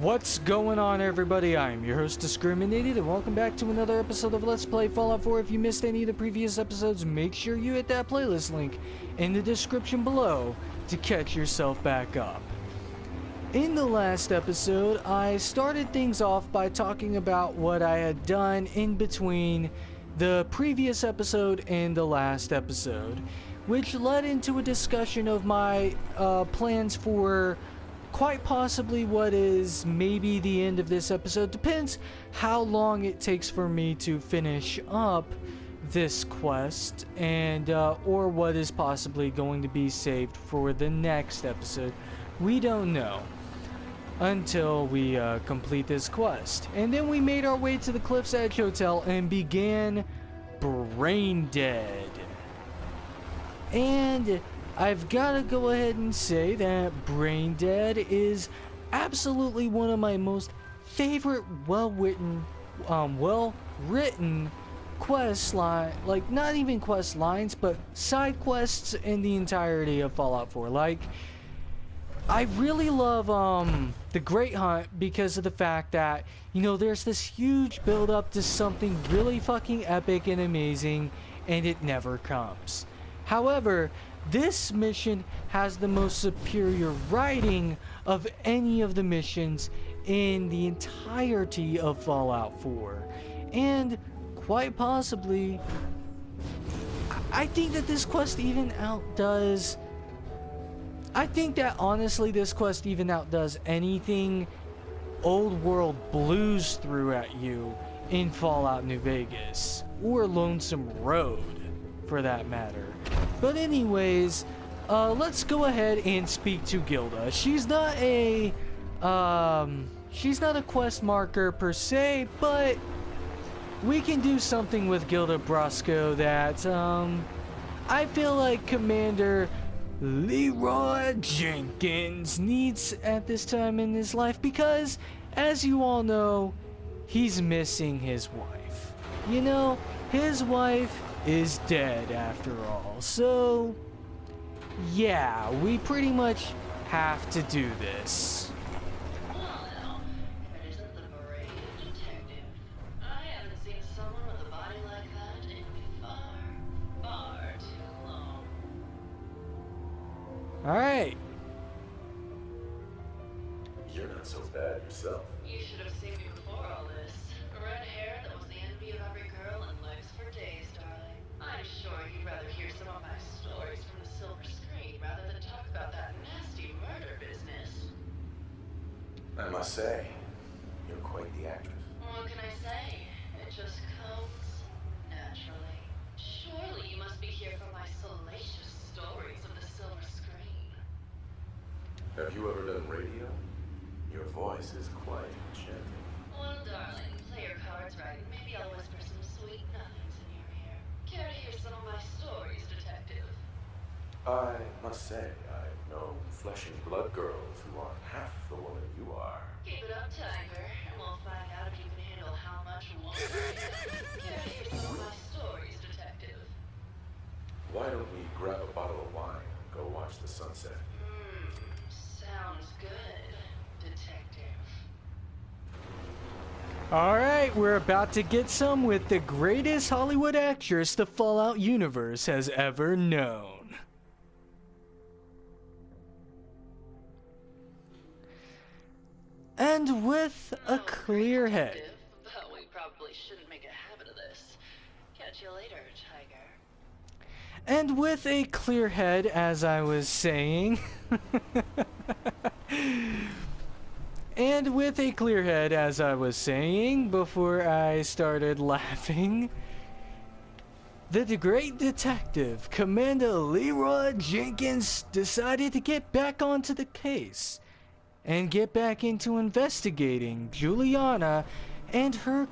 What's going on, everybody? I'm your host, Discriminated, and welcome back to another episode of Let's Play Fallout 4. If you missed any of the previous episodes, make sure you hit that playlist link in the description below to catch yourself back up. In the last episode, I started things off by talking about what I had done in between the previous episode and the last episode, which led into a discussion of my plans for quite possibly what is maybe the end of this episode. Depends how long it takes for me to finish up this quest, and or what is possibly going to be saved for the next episode. We don't know until we complete this quest. And then we made our way to the Cliff's Edge Hotel and began Brain Dead. And I've got to go ahead and say that Brain Dead is absolutely one of my most favorite well-written quest like not even quest lines, but side quests in the entirety of Fallout 4. Like, I really love the Great Hunt because of the fact that, you know, there's this huge build up to something really fucking epic and amazing, and it never comes. However, this mission has the most superior writing of any of the missions in the entirety of Fallout 4. And quite possibly, I think that this quest even outdoes... I think that honestly this quest even outdoes anything Old World Blues threw at you in Fallout New Vegas. Or Lonesome Road, for that matter. But anyways, let's go ahead and speak to Gilda. She's not a quest marker per se, but we can do something with Gilda Brosco that I feel like Commander Leroy Jenkins needs at this time in his life, because as you all know, he's missing his wife. You know, his wife is dead after all. So yeah, we pretty much have to do this. Well, if it isn't the brave detective. I haven't seen someone with a body like that in far too long. Alright. You're not so bad yourself. You should have seen me before all this. Red hair that was the envy of every girl and legs for days, darling. I'm sure you'd rather hear some of my stories from the silver screen rather than talk about that nasty murder business. I must say, you're quite the actress. What can I say? It just comes naturally. Surely you must be here for my salacious stories of the silver screen. Have you ever done radio? Your voice is quite enchanting. Well, darling, play your cards right. Maybe I'll whisper some sweet nothings in your ear. Care to hear some of my stories, detective? I must say, I've known flesh and blood girls who aren't half the woman you are. Keep it up, Tiger, and we'll find out if you can handle how much one. Care to hear some of my stories, detective? Why don't we grab a bottle of wine and go watch the sunset? Sounds good, detective. Alright, we're about to get some with the greatest Hollywood actress the Fallout universe has ever known. And with a clear head. But we probably shouldn't make a habit of this. Catch you later, Tiger. And with a clear head, as I was saying. And with a clear head, as I was saying, before I started laughing, the great detective, Commander Leroy Jenkins, decided to get back onto the case and get back into investigating Juliana and her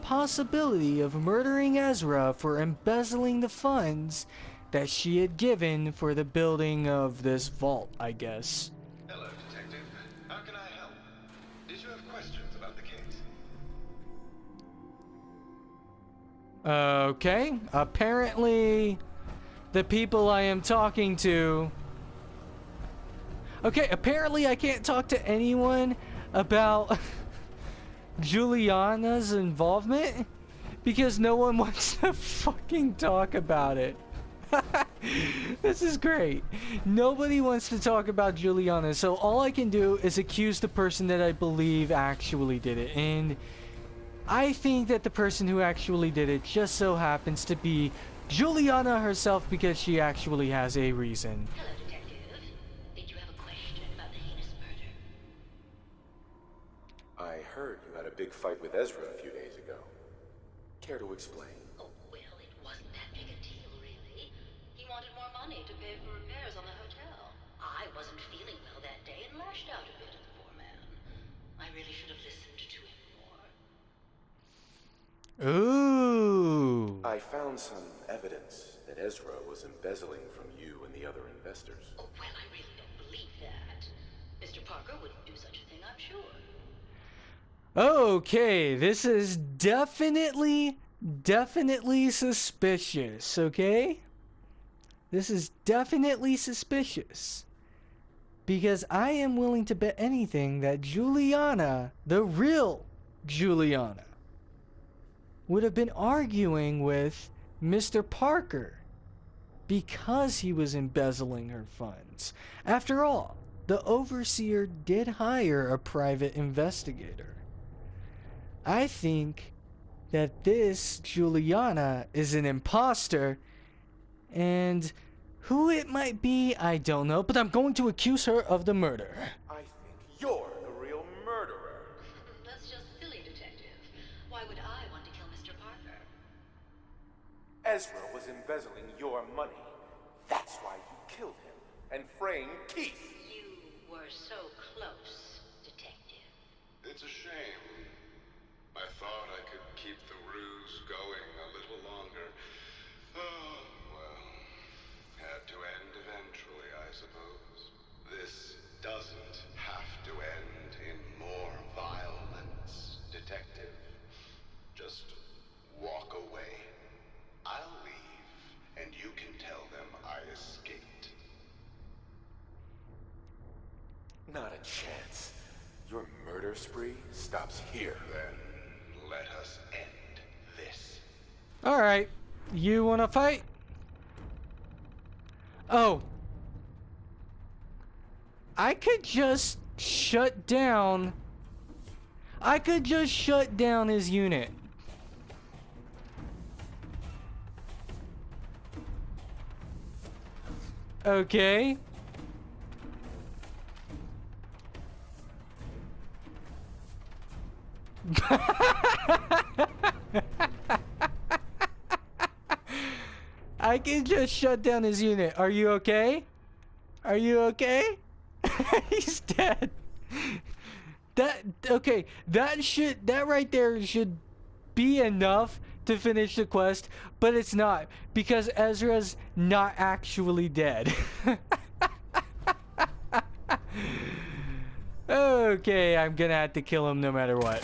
possibility of murdering Ezra for embezzling the funds that she had given for the building of this vault, I guess. Hello, Detective. How can I help? Did you have questions about the case? Okay, apparently the people I am talking to Okay, apparently I can't talk to anyone about Juliana's involvement because no one wants to fucking talk about it. This is great. Nobody wants to talk about Juliana, so all I can do is accuse the person that I believe actually did it. And I think that the person who actually did it just so happens to be Juliana herself because she actually has a reason. Hello, Detective. Did you have a question about the heinous murder? I heard you had a big fight with Ezra a few days ago. Care to explain? Oh, well, it wasn't that big a deal, really. He wanted more money to pay for repairs on the hotel. I wasn't feeling well that day and lashed out a bit at the poor man. I really should have listened to him more. Ooh. I found some evidence that Ezra was embezzling from you and the other investors. Oh, well, I really don't believe that. Mr. Parker wouldn't do such a thing, I'm sure. Okay, this is definitely suspicious, okay? This is definitely suspicious. Because I am willing to bet anything that Juliana, the real Juliana, would have been arguing with Mr. Parker because he was embezzling her funds. After all, the overseer did hire a private investigator. I think that this Juliana is an imposter, and who it might be, I don't know, but I'm going to accuse her of the murder. I think you're the real murderer. That's just silly, Detective. Why would I want to kill Mr. Parker? Ezra was embezzling your money. That's why you killed him and framed Keith. You were so close, Detective. It's a shame. I thought I could keep the ruse going a little longer. Oh, well, had to end eventually, I suppose. This doesn't have to end in more violence, Detective. Just walk away. I'll leave, and you can tell them I escaped. Not a chance. Your murder spree stops here. Then let us end this. Alright, you wanna fight? Oh. I could just shut down his unit. Okay. I can just shut down his unit. Are you okay? Are you okay? He's dead. That right there should be enough to finish the quest, but it's not because Ezra's not actually dead. Okay, I'm gonna have to kill him no matter what.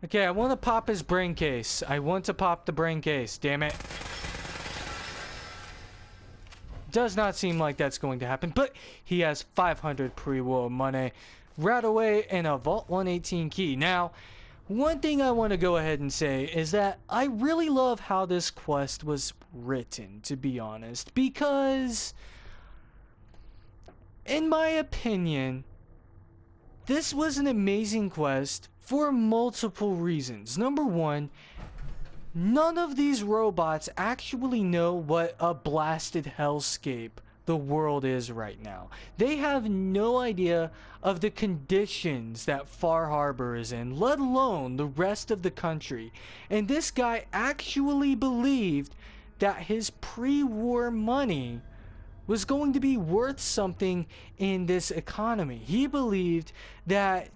Okay, I want to pop his brain case. I want to pop the brain case, damn it. Does not seem like that's going to happen, but he has 500 pre-war money right away and a Vault 118 key. Now, one thing I want to go ahead and say is that I really love how this quest was written, to be honest, because in my opinion, this was an amazing quest for multiple reasons. Number one, none of these robots actually know what a blasted hellscape the world is right now. They have no idea of the conditions that Far Harbor is in, let alone the rest of the country. And this guy actually believed that his pre-war money was going to be worth something in this economy. He believed that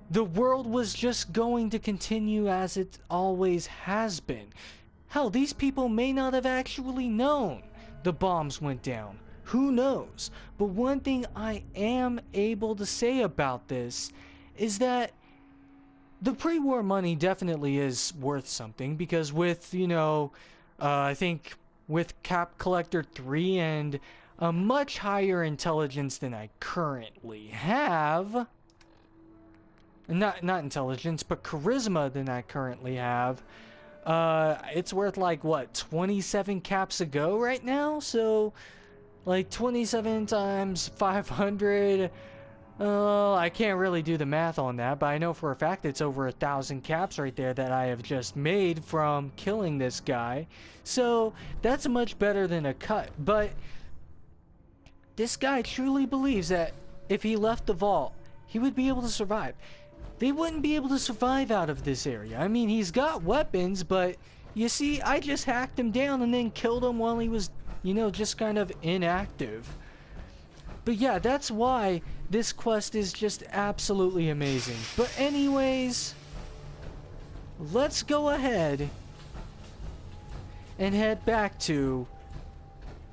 the world was just going to continue as it always has been. Hell, these people may not have actually known the bombs went down. Who knows? But one thing I am able to say about this is that the pre-war money definitely is worth something, because with, you know, I think with Cap Collector 3 and a much higher intelligence than I currently have, not intelligence, but charisma than I currently have, it's worth like, what, 27 caps a go right now? So, like, 27 times 500, I can't really do the math on that, but I know for a fact it's over 1,000 caps right there that I have just made from killing this guy. So, that's much better than a cut. But this guy truly believes that if he left the vault, he would be able to survive. They wouldn't be able to survive out of this area. I mean, he's got weapons, but you see, I just hacked him down and then killed him while he was, you know, just kind of inactive. But yeah, that's why this quest is just absolutely amazing. But anyways, let's go ahead and head back to,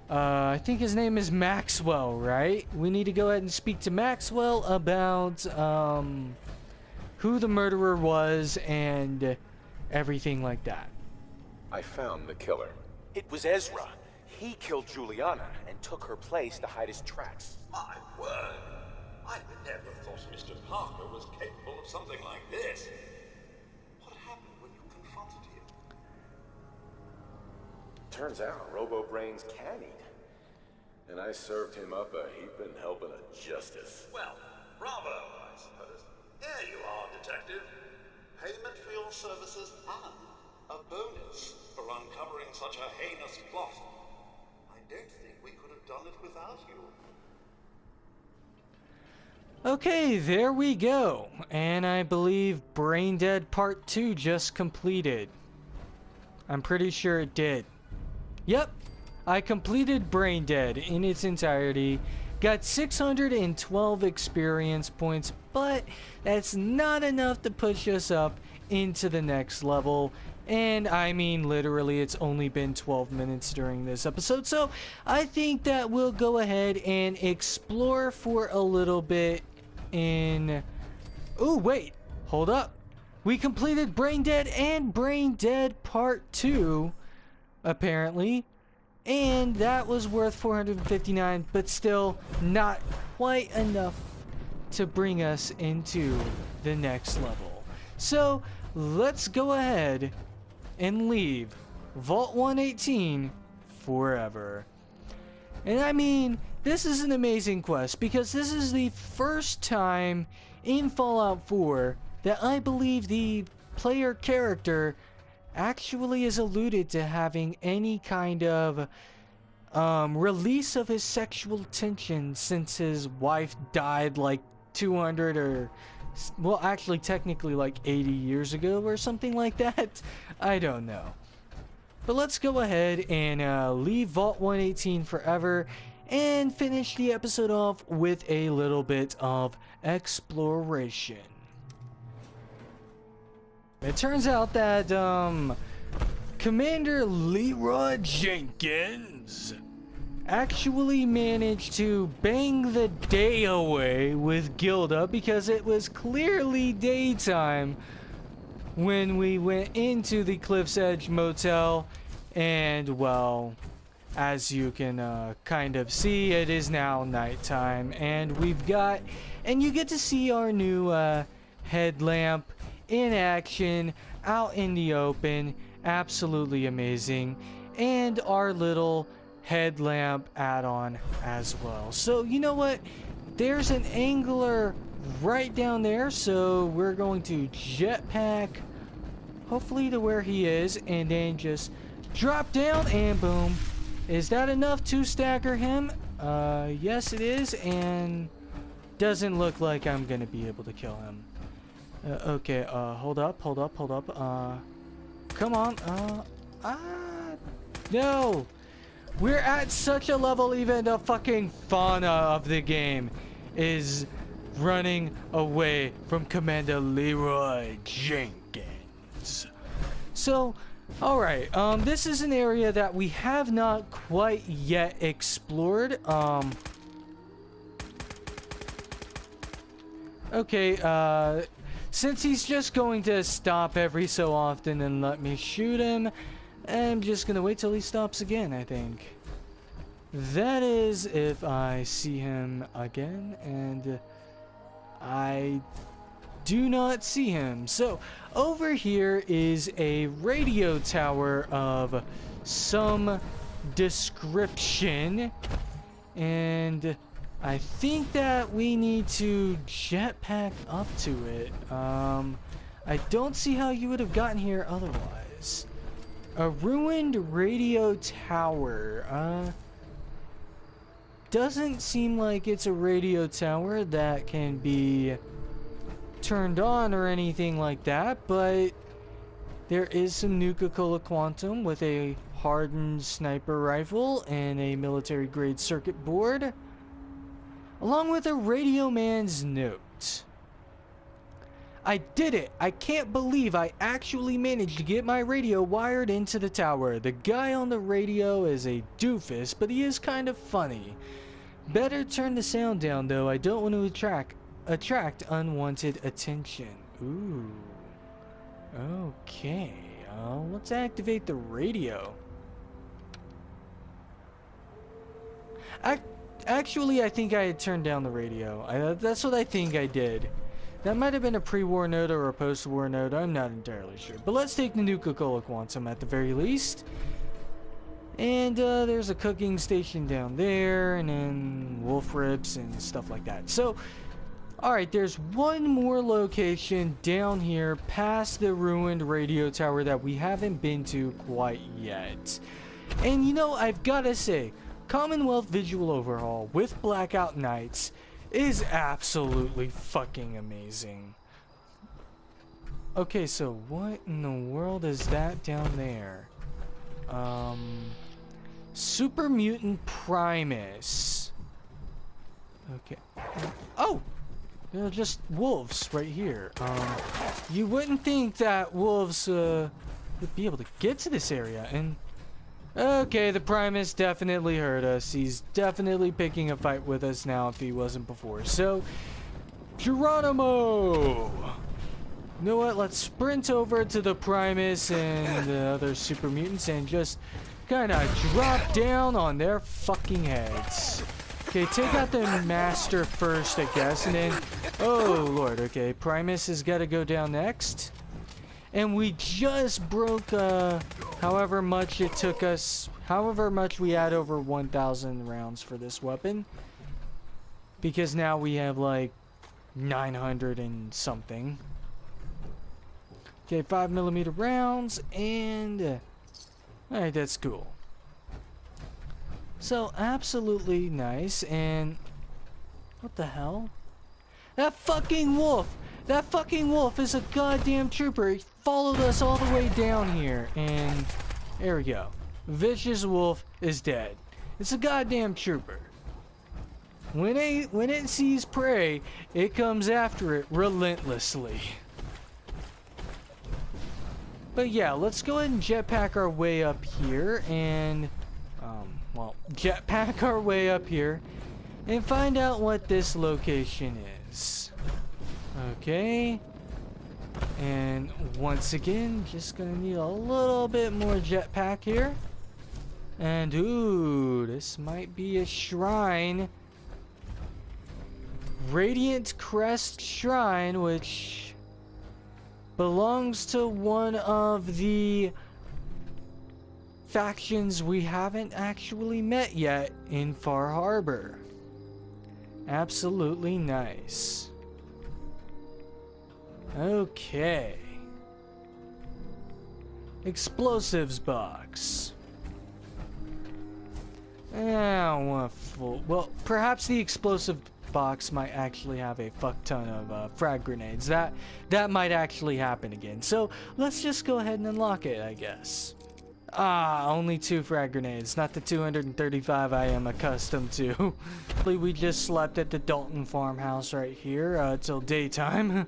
I think his name is Maxwell, right? We need to go ahead and speak to Maxwell about, who the murderer was and everything like that. I found the killer. It was Ezra. He killed Juliana and took her place to hide his tracks. My word! I never thought Mr. Parker was capable of something like this. What happened when you confronted him? Turns out Robo-Brains can eat. And I served him up a heaping helping of justice. Well, bravo, I suppose. Here you are, Detective. Payment for your services and a bonus for uncovering such a heinous plot. I don't think we could have done it without you. Okay, there we go. And I believe Brain Dead Part 2 just completed. I'm pretty sure it did. Yep, I completed Brain Dead in its entirety. Got 612 experience points, but that's not enough to push us up into the next level. And I mean, literally, it's only been 12 minutes during this episode. So I think that we'll go ahead and explore for a little bit in... Oh, wait. Hold up. We completed Brain Dead and Brain Dead Part 2, apparently. And that was worth 459, but still not quite enough to bring us into the next level. So let's go ahead and leave Vault 118 forever. And I mean, this is an amazing quest because this is the first time in Fallout 4 that I believe the player character actually is alluded to having any kind of release of his sexual tension since his wife died like 200 or, well, actually technically like 80 years ago or something like that. I don't know. But let's go ahead and leave Vault 118 forever and finish the episode off with a little bit of exploration. It turns out that Commander Leroy Jenkins actually managed to bang the day away with Gilda because it was clearly daytime when we went into the Cliff's Edge Motel, and well, as you can kind of see, it is now nighttime, and you get to see our new headlamp in action out in the open. Absolutely amazing. And our little headlamp add-on as well. So you know what, there's an angler right down there, so we're going to jetpack hopefully to where he is and then just drop down and boom. Is that enough to stagger him? Yes it is, and doesn't look like I'm gonna be able to kill him. Okay, hold up. Come on, no! We're at such a level, even the fucking fauna of the game is running away from Commander Leroy Jenkins. So, alright, this is an area that we have not quite yet explored. Okay, since he's just going to stop every so often and let me shoot him, I'm just gonna wait till he stops again, I think. That is if I see him again, and I do not see him. So over here is a radio tower of some description, and I think that we need to jetpack up to it. I don't see how you would have gotten here otherwise. A ruined radio tower. Doesn't seem like it's a radio tower that can be turned on or anything like that, but there is some Nuka-Cola Quantum with a hardened sniper rifle and a military grade circuit board, along with a radio man's note. I did it! I can't believe I actually managed to get my radio wired into the tower. The guy on the radio is a doofus, but he is kind of funny. Better turn the sound down though, I don't want to attract unwanted attention. Ooh. Okay, let's activate the radio. Actually, I think I had turned down the radio. That's what I think I did. That might have been a pre-war note or a post-war note, I'm not entirely sure. But let's take the Nuka-Cola Quantum at the very least. And there's a cooking station down there, and then wolf ribs and stuff like that. So, alright, there's one more location down here past the ruined radio tower that we haven't been to quite yet. And you know, I've gotta say, Commonwealth Visual Overhaul with Blackout Nights is absolutely fucking amazing. Okay, so what in the world is that down there? Super Mutant Primus. Okay. Oh! They're just wolves right here. You wouldn't think that wolves would be able to get to this area, and okay, the Primus definitely heard us. He's definitely picking a fight with us now if he wasn't before. So, Geronimo! You know what? Let's sprint over to the Primus and the other super mutants and just kind of drop down on their fucking heads. Okay, take out the master first, I guess, and then... Oh, Lord, okay. Primus has got to go down next. And we just broke, however much it took us... However much we had over 1,000 rounds for this weapon. Because now we have, like, 900 and something. Okay, 5mm rounds, and... Alright, that's cool. So, absolutely nice, and... What the hell? That fucking wolf! That fucking wolf is a goddamn trooper. He followed us all the way down here, and... There we go. Vicious wolf is dead. It's a goddamn trooper. When it sees prey, it comes after it relentlessly. But yeah, let's go ahead and jetpack our way up here and, well, jetpack our way up here and find out what this location is. Okay. And once again, just gonna need a little bit more jetpack here. And ooh, this might be a shrine. Radiant Crest Shrine, which belongs to one of the factions we haven't actually met yet in Far Harbor. Absolutely nice. Okay. Explosives box. I don't want full. Well, perhaps the explosive box might actually have a fuck ton of frag grenades. That might actually happen again. So let's just go ahead and unlock it, I guess. Ah, only 2 frag grenades, not the 235 I am accustomed to. We just slept at the Dalton farmhouse right here till daytime.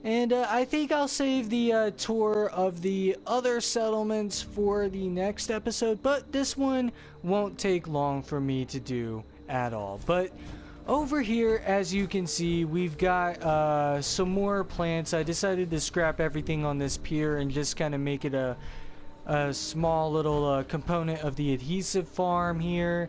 And I think I'll save the tour of the other settlements for the next episode, but this one won't take long for me to do at all. But over here, as you can see, we've got some more plants. I decided to scrap everything on this pier and just kind of make it a small little component of the adhesive farm here.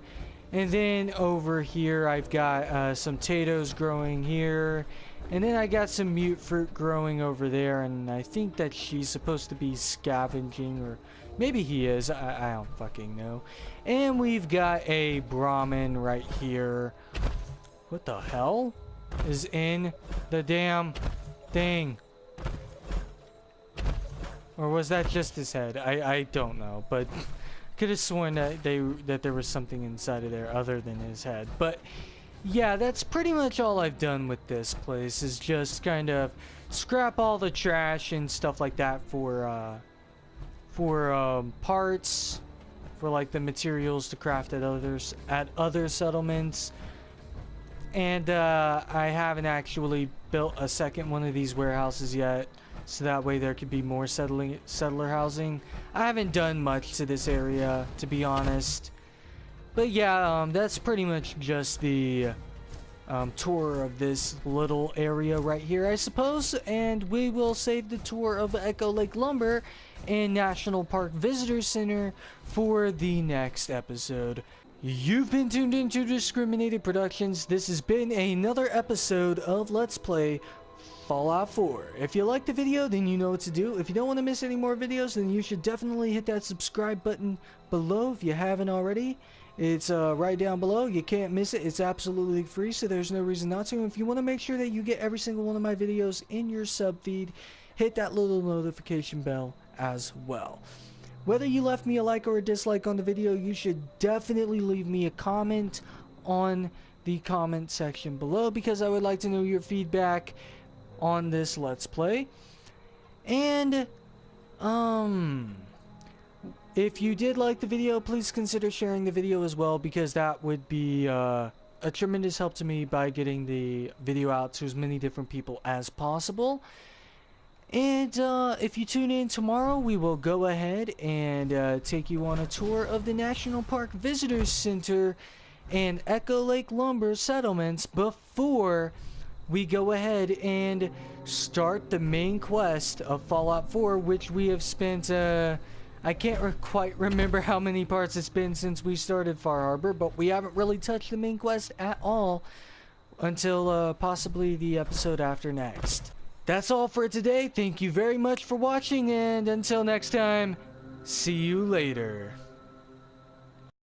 And then over here I've got some potatoes growing here, and then I got some mute fruit growing over there, and I think that she's supposed to be scavenging, or maybe he is, I don't fucking know. And we've got a Brahmin right here. What the hell is in the damn thing? Or was that just his head? I don't know, but could have sworn that there was something inside of there other than his head. But yeah, that's pretty much all I've done with this place, is just kind of scrap all the trash and stuff like that for parts, for like the materials to craft at other settlements. And I haven't actually built a second one of these warehouses yet, so that way there could be more settler housing. I haven't done much to this area, to be honest. But yeah, that's pretty much just the tour of this little area right here, I suppose. And we will save the tour of Echo Lake Lumber and National Park Visitor Center for the next episode. You've been tuned into Discriminated Productions. This has been another episode of Let's Play Fallout 4. If you liked the video, then you know what to do. If you don't want to miss any more videos, then you should definitely hit that subscribe button below if you haven't already. It's right down below. You can't miss it. It's absolutely free, so there's no reason not to. If you want to make sure that you get every single one of my videos in your sub feed, hit that little notification bell as well. Whether you left me a like or a dislike on the video, you should definitely leave me a comment on the comment section below, because I would like to know your feedback on this Let's Play. And if you did like the video, please consider sharing the video as well, because that would be a tremendous help to me by getting the video out to as many different people as possible. And if you tune in tomorrow, we will go ahead and take you on a tour of the National Park Visitors Center and Echo Lake Lumber settlements before we go ahead and start the main quest of Fallout 4, which we have spent, I can't quite remember how many parts it's been since we started Far Harbor, but we haven't really touched the main quest at all until possibly the episode after next. That's all for today. Thank you very much for watching, and until next time, see you later.